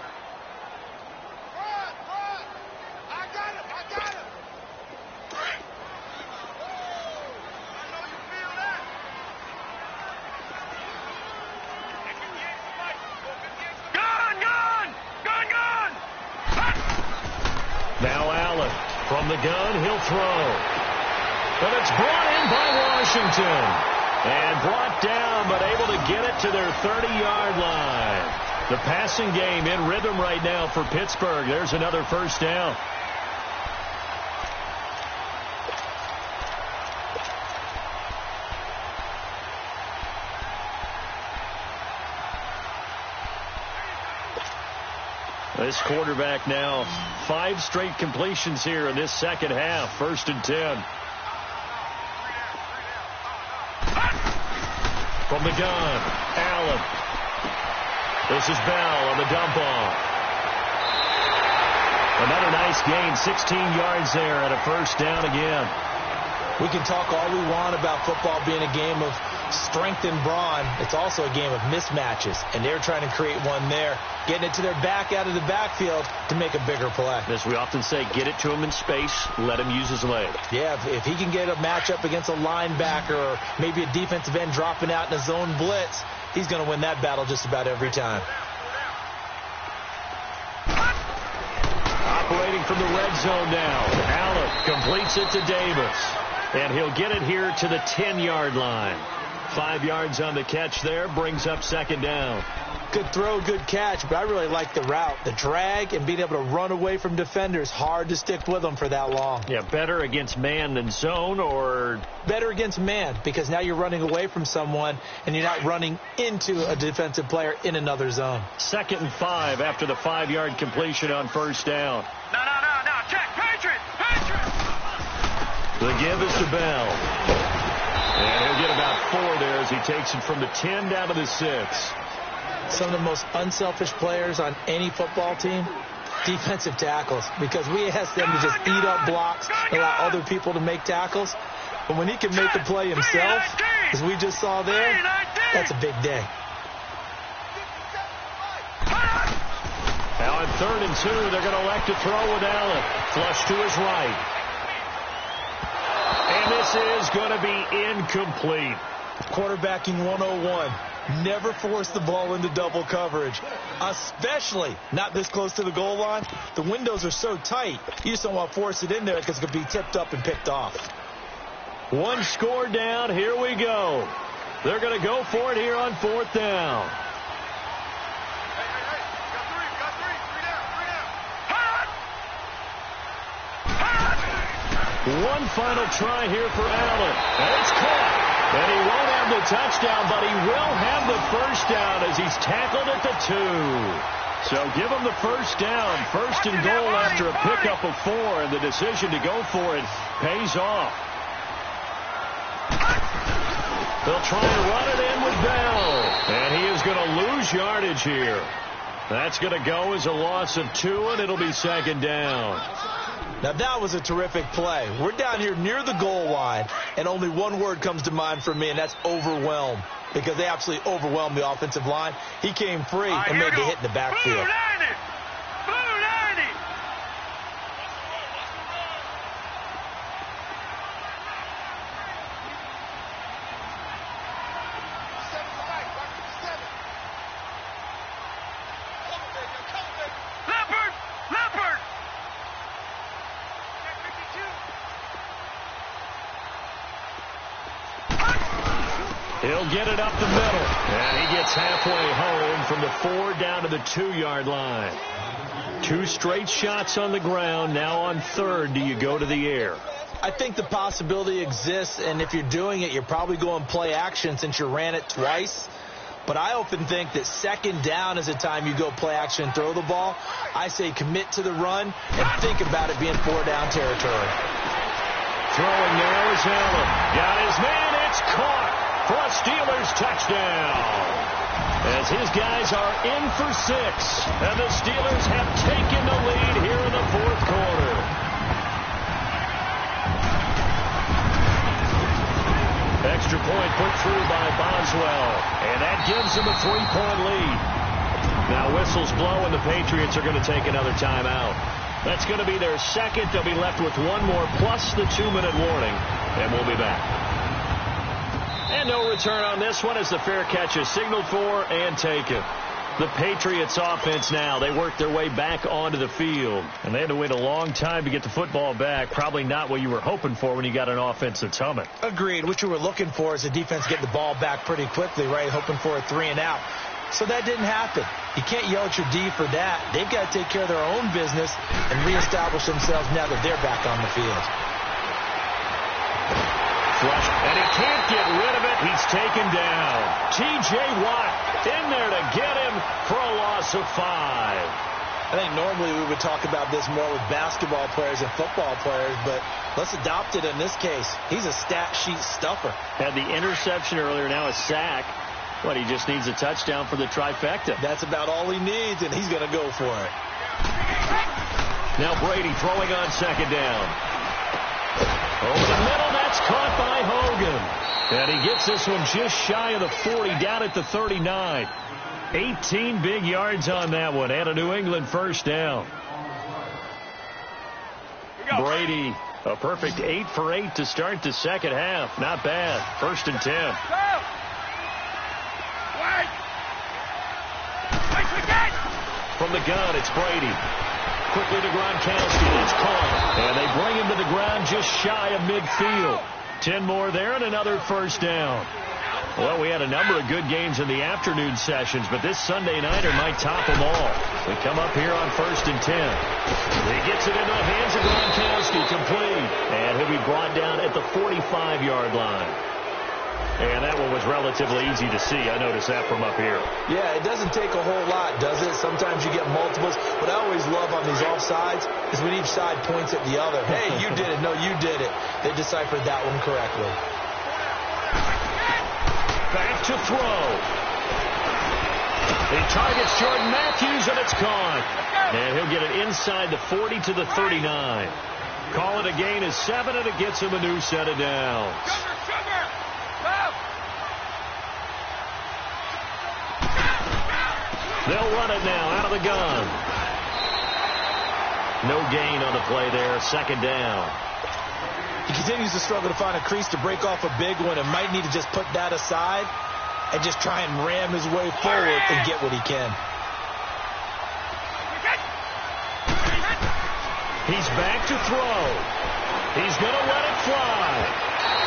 Now Allen from the gun, he'll throw. But it's brought in by Washington. And brought down, but able to get it to their 30-yard line. The passing game in rhythm right now for Pittsburgh. There's another first down. This quarterback now 5 straight completions here in this second half. 1st and 10. From the gun, Allen. This is Bell on the dump off. Another nice gain, 16 yards there and a first down again. We can talk all we want about football being a game of strength and brawn. It's also a game of mismatches, and they're trying to create one there, getting it to their back out of the backfield to make a bigger play. As we often say, get it to him in space, let him use his leg. Yeah, if he can get a matchup against a linebacker or maybe a defensive end dropping out in a zone blitz, he's going to win that battle just about every time. Operating from the red zone now. Allen completes it to Davis. And he'll get it here to the 10-yard line. 5 yards on the catch there, brings up second down. Good throw, good catch, but I really like the route. The drag and being able to run away from defenders. Hard to stick with them for that long. Yeah, better against man than zone, or? Better against man, because now you're running away from someone and you're not running into a defensive player in another zone. 2nd and 5 after the 5-yard completion on first down. No. Check. Patriots. The give is to Bell. And he'll get about 4 there as he takes it from the 10 down to the 6. Some of the most unselfish players on any football team, defensive tackles, because we ask them to just eat up blocks, allow other people to make tackles. But when he can make a play himself, as we just saw there, that's a big day. Now on 3rd and 2, they're going to elect to throw with Allen. Flush to his right. And this is going to be incomplete. Quarterbacking 101. Never force the ball into double coverage, especially not this close to the goal line. The windows are so tight, you just don't want to force it in there because it could be tipped up and picked off. 1 score down. Here we go. They're going to go for it here on 4th down. One final try here for Allen. And it's caught. And he won't have the touchdown, but he will have the first down as he's tackled at the 2. So give him the first down. 1st and goal after a pickup of 4. And the decision to go for it pays off. They'll try and run it in with Bell. And he is going to lose yardage here. That's going to go as a loss of 2, and it'll be 2nd down. Now, that was a terrific play. We're down here near the goal line, and only one word comes to mind for me, and that's overwhelm, because they absolutely overwhelmed the offensive line. He came free and made the hit in the backfield. Blue 90. Leopard. He'll get it up the middle. And he gets halfway home from the 4 down to the 2-yard line. 2 straight shots on the ground. Now on 3rd, do you go to the air? I think the possibility exists, and if you're doing it, you're probably going play action since you ran it twice. But I often think that 2nd down is the time you go play action and throw the ball. I say commit to the run and think about it being 4-down territory. Throwing now is Allen. Got his man. It's caught for a Steelers touchdown. As his guys are in for 6. And the Steelers have taken the lead here in the 4th quarter. Extra point put through by Boswell. And that gives them a 3-point lead. Now whistles blow and the Patriots are going to take another timeout. That's going to be their 2nd. They'll be left with 1 more plus the 2-minute warning. And we'll be back. And no return on this one as the fair catch is signaled for and taken. The Patriots offense now. They work their way back onto the field. And they had to wait a long time to get the football back. Probably not what you were hoping for when you got an offense that's humming. Agreed. What you were looking for is the defense getting the ball back pretty quickly, right? Hoping for a 3 and out. So that didn't happen. You can't yell at your D for that. They've got to take care of their own business and reestablish themselves now that they're back on the field. Flush, and he can't get rid of it. He's taken down. T.J. Watt in there to get him for a loss of 5. I think normally we would talk about this more with basketball players and football players, but let's adopt it in this case. He's a stat sheet stuffer. Had the interception earlier, now a sack. But he just needs a touchdown for the trifecta. That's about all he needs, and he's going to go for it. Now Brady throwing on second down. Over the middle, that's caught by Hogan. And he gets this one just shy of the 40, down at the 39. 18 big yards on that one, and a New England first down. Brady, a perfect 8 for 8 to start the second half. Not bad. 1st and 10. From the gun, it's Brady. Quickly to Gronkowski. It's caught. And they bring him to the ground just shy of midfield. 10 more there and another first down. Well, we had a number of good games in the afternoon sessions, but this Sunday nighter might top them all. We come up here on 1st and 10. He gets it into the hands of Gronkowski, complete. And he'll be brought down at the 45-yard line. And that one was relatively easy to see. I noticed that from up here. Yeah, it doesn't take a whole lot, does it? Sometimes you get multiples. What I always love on these offsides is when each side points at the other. Hey, you did it. No, you did it. They deciphered that one correctly. Back to throw. He targets Jordan Matthews, and it's caught. And he'll get it inside the 40 to the 39. Call it a gain of 7, and it gets him a new set of downs. They'll run it now out of the gun. No gain on the play there. 2nd down. He continues to struggle to find a crease to break off a big one and might need to just put that aside and just try and ram his way forward and get what he can. He's back to throw. He's going to let it fly.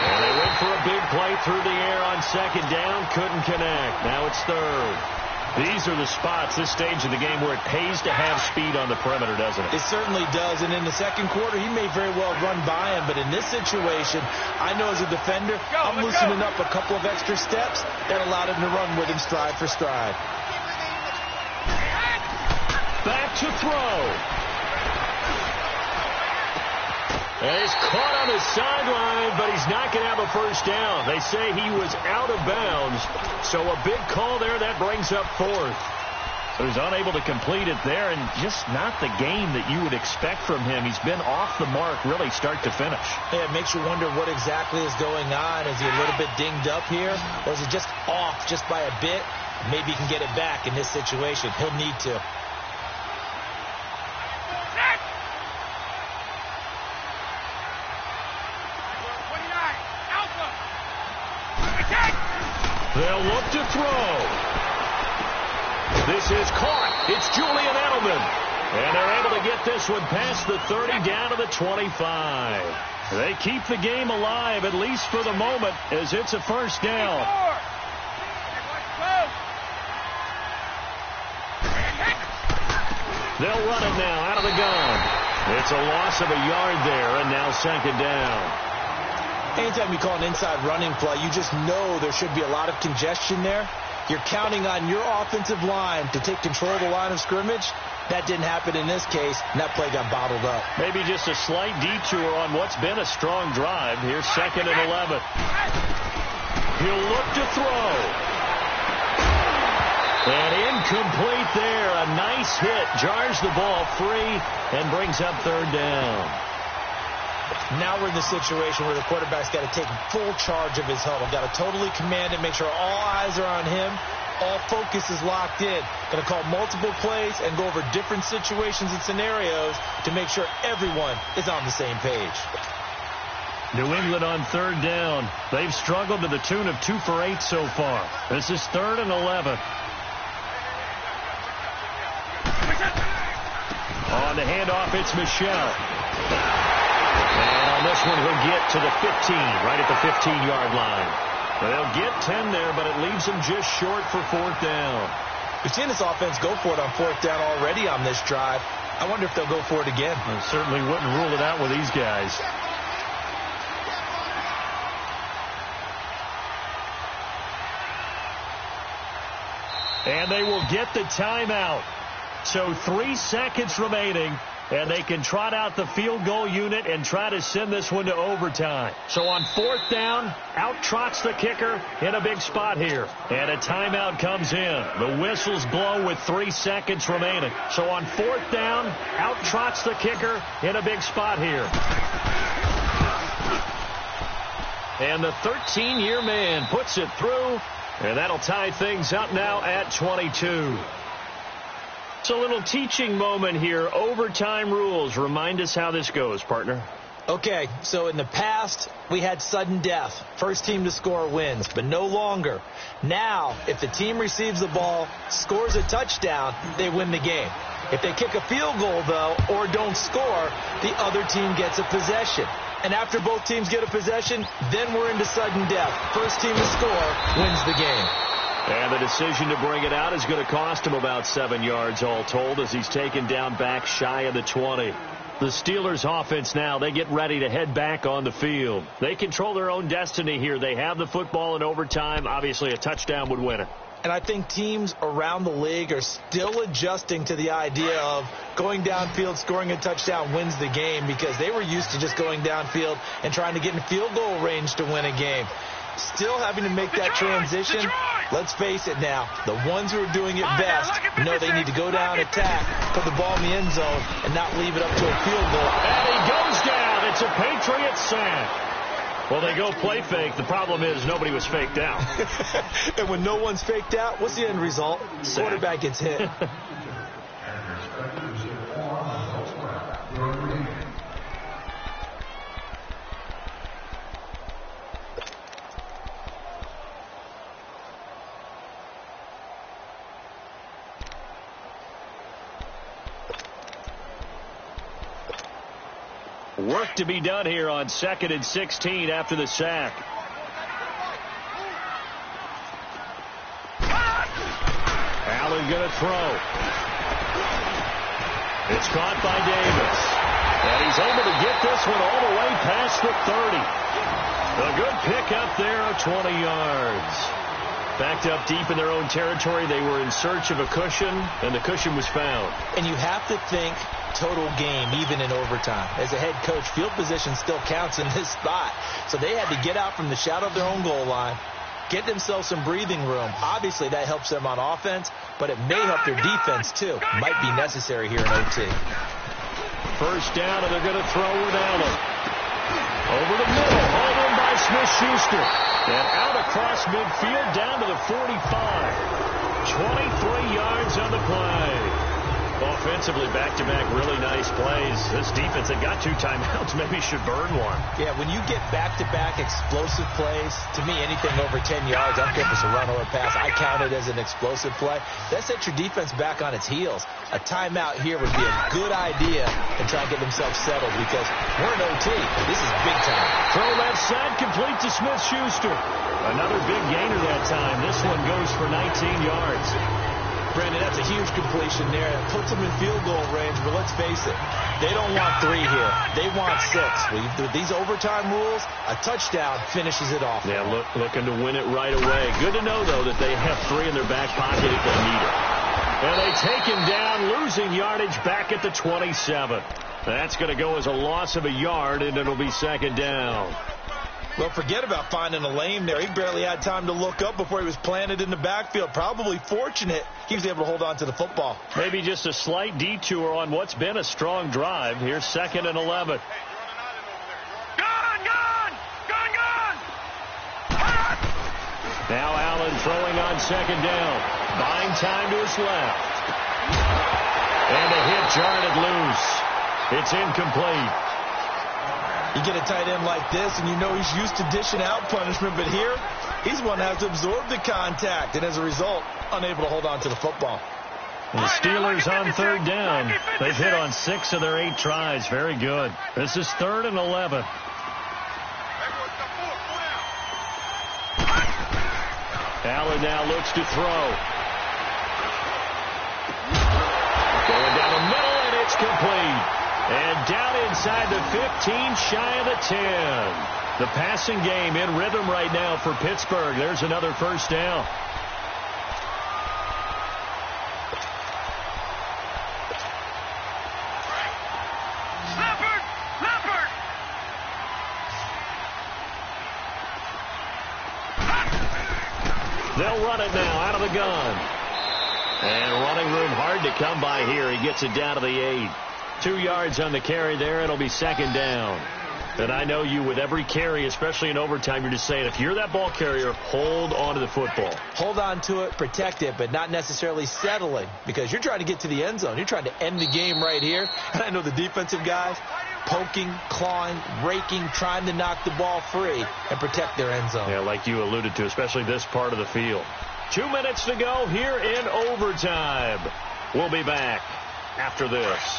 And they went for a big play through the air on 2nd down. Couldn't connect. Now it's 3rd. These are the spots, this stage of the game, where it pays to have speed on the perimeter, doesn't it? It certainly does. And in the second quarter, he may very well run by him. But in this situation, I know as a defender, I'm loosening up a couple of extra steps that allowed him to run with him stride for stride. Back to throw. And he's caught on his sideline, but he's not going to have a first down. They say he was out of bounds, so a big call there. That brings up 4th. So he's unable to complete it there, and just not the game that you would expect from him. He's been off the mark really start to finish. Yeah, it makes you wonder what exactly is going on. Is he a little bit dinged up here, or is he just off just by a bit? Maybe he can get it back in this situation. He'll need to. They'll look to throw. This is caught. It's Julian Edelman. And they're able to get this one past the 30 down to the 25. They keep the game alive, at least for the moment, as it's a first down. They'll run it now out of the gun. It's a loss of a yard there, and now 2nd down. Anytime you call an inside running play, you just know there should be a lot of congestion there. You're counting on your offensive line to take control of the line of scrimmage. That didn't happen in this case, and that play got bottled up. Maybe just a slight detour on what's been a strong drive. Here's 2nd and 11. He'll look to throw. And incomplete there. A nice hit. Jars the ball free and brings up 3rd down. Now we're in the situation where the quarterback's got to take full charge of his huddle. Got to totally command it, make sure all eyes are on him. All focus is locked in. Going to call multiple plays and go over different situations and scenarios to make sure everyone is on the same page. New England on 3rd down. They've struggled to the tune of 2 for 8 so far. This is 3rd and 11. On the handoff, it's Michelle. And on this one, he'll get to the 15, right at the 15-yard line. They'll get 10 there, but it leaves them just short for 4th down. We've seen this offense go for it on 4th down already on this drive. I wonder if they'll go for it again. I certainly wouldn't rule it out with these guys. And they will get the timeout. So 3 seconds remaining, and they can trot out the field goal unit and try to send this one to overtime. So on 4th down, out trots the kicker in a big spot here. And a timeout comes in. The whistles blow with 3 seconds remaining. So on 4th down, out trots the kicker in a big spot here. And the 13-year man puts it through, and that'll tie things up now at 22. It's a little teaching moment here. Overtime rules. Remind us how this goes, partner. Okay, so in the past, we had sudden death. First team to score wins, but no longer. Now, if the team receives the ball, scores a touchdown, they win the game. If they kick a field goal, though, or don't score, the other team gets a possession. And after both teams get a possession, then we're into sudden death. First team to score wins the game. And the decision to bring it out is going to cost him about 7 yards all told as he's taken down back shy of the 20. The Steelers offense now, they get ready to head back on the field. They control their own destiny here. They have the football in overtime. Obviously, a touchdown would win it. And I think teams around the league are still adjusting to the idea of going downfield, scoring a touchdown wins the game, because they were used to just going downfield and trying to get in field goal range to win a game. Still having to make that transition. Let's face it now, the ones who are doing it best know they need to go down, attack, put the ball in the end zone, and not leave it up to a field goal. And he goes down. It's a Patriot sack. Well, they go play fake. The problem is nobody was faked out. And when no one's faked out, what's the end result? Sack. Quarterback gets hit. Work to be done here on 2nd and 16 after the sack. Allen going to throw. It's caught by Davis. And he's able to get this one all the way past the 30. A good pickup there of 20 yards. Backed up deep in their own territory. They were in search of a cushion, and the cushion was found. And you have to think total game, even in overtime. As a head coach, field position still counts in this spot. So they had to get out from the shadow of their own goal line, get themselves some breathing room. Obviously, that helps them on offense, but it may help their defense, too. Might be necessary here in OT. First down, and they're going to throw with Allen. Over the middle, hauled in by Smith-Schuster. And out across midfield, down to the 45. 23 yards on the play. Offensively, back-to-back really nice plays. This defense, they got 2 timeouts, maybe should burn one. Yeah, when you get back-to-back explosive plays, to me, anything over 10 yards, I don't care if it's a run or a pass, I count it as an explosive play. That sets your defense back on its heels. A timeout here would be a good idea and try and get themselves settled, because we're in OT. This is big time. Throw left side, complete to Smith-Schuster. Another big gainer that time. This one goes for 19 yards. Brandon, that's a huge completion there. It puts them in field goal range, but let's face it, they don't want 3 here. They want 6. With these overtime rules, a touchdown finishes it off. Yeah, looking to win it right away. Good to know, though, that they have 3 in their back pocket if they need it. And they take him down, losing yardage back at the 27. That's going to go as a loss of a yard, and it'll be 2nd down. Well, forget about finding a lane there. He barely had time to look up before he was planted in the backfield. Probably fortunate he was able to hold on to the football. Maybe just a slight detour on what's been a strong drive. Here's 2nd and 11. Now Allen throwing on 2nd down. Buying time to his left. And a hit jarred loose. It's incomplete. You get a tight end like this, and you know he's used to dishing out punishment, but here, he's one that has to absorb the contact, and as a result, unable to hold on to the football. The Steelers on third down. They've hit on 6 of their 8 tries. Very good. This is 3rd and 11. Allen now looks to throw. Going down the middle, and it's complete. And down inside the 15, shy of the 10. The passing game in rhythm right now for Pittsburgh. There's another first down. They'll run it now out of the gun. And running room hard to come by here. He gets it down to the 8. 2 yards on the carry there. It'll be 2nd down. And I know you, with every carry, especially in overtime, you're just saying, if you're that ball carrier, hold on to the football. Hold on to it, protect it, but not necessarily settling, because you're trying to get to the end zone. You're trying to end the game right here. And I know the defensive guys poking, clawing, raking, trying to knock the ball free and protect their end zone. Yeah, like you alluded to, especially this part of the field. 2 minutes to go here in overtime. We'll be back after this.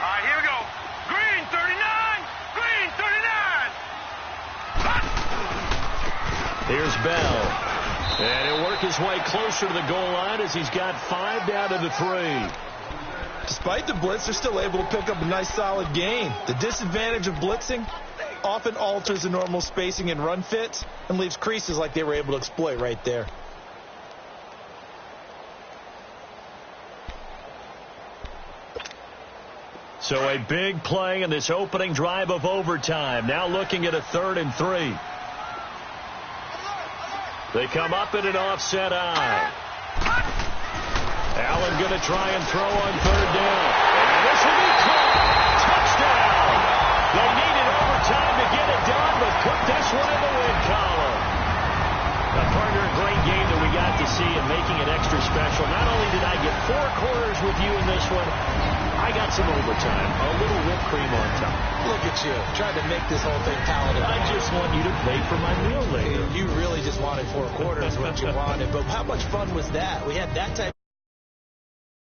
All right, here we go. Green 39. Green 39. Here's Bell. And he'll work his way closer to the goal line as he's got 5 down to the 3. Despite the blitz, they're still able to pick up a nice solid gain. The disadvantage of blitzing often alters the normal spacing and run fits and leaves creases like they were able to exploit right there. So a big play in this opening drive of overtime. Now looking at a 3rd and 3. They come up in an offset eye. Allen going to try and throw on 3rd down. And this will be caught. Touchdown. They needed overtime to get it done, but put this one in the win column. Partner, a great game that we got to see and making it extra special. Not only did I get 4 quarters with you in this one, I got some overtime. A little whipped cream on top. Look at you, trying to make this whole thing palatable. I just want you to pay for my meal later. You really just wanted 4 quarters, what you wanted. But how much fun was that? We had that type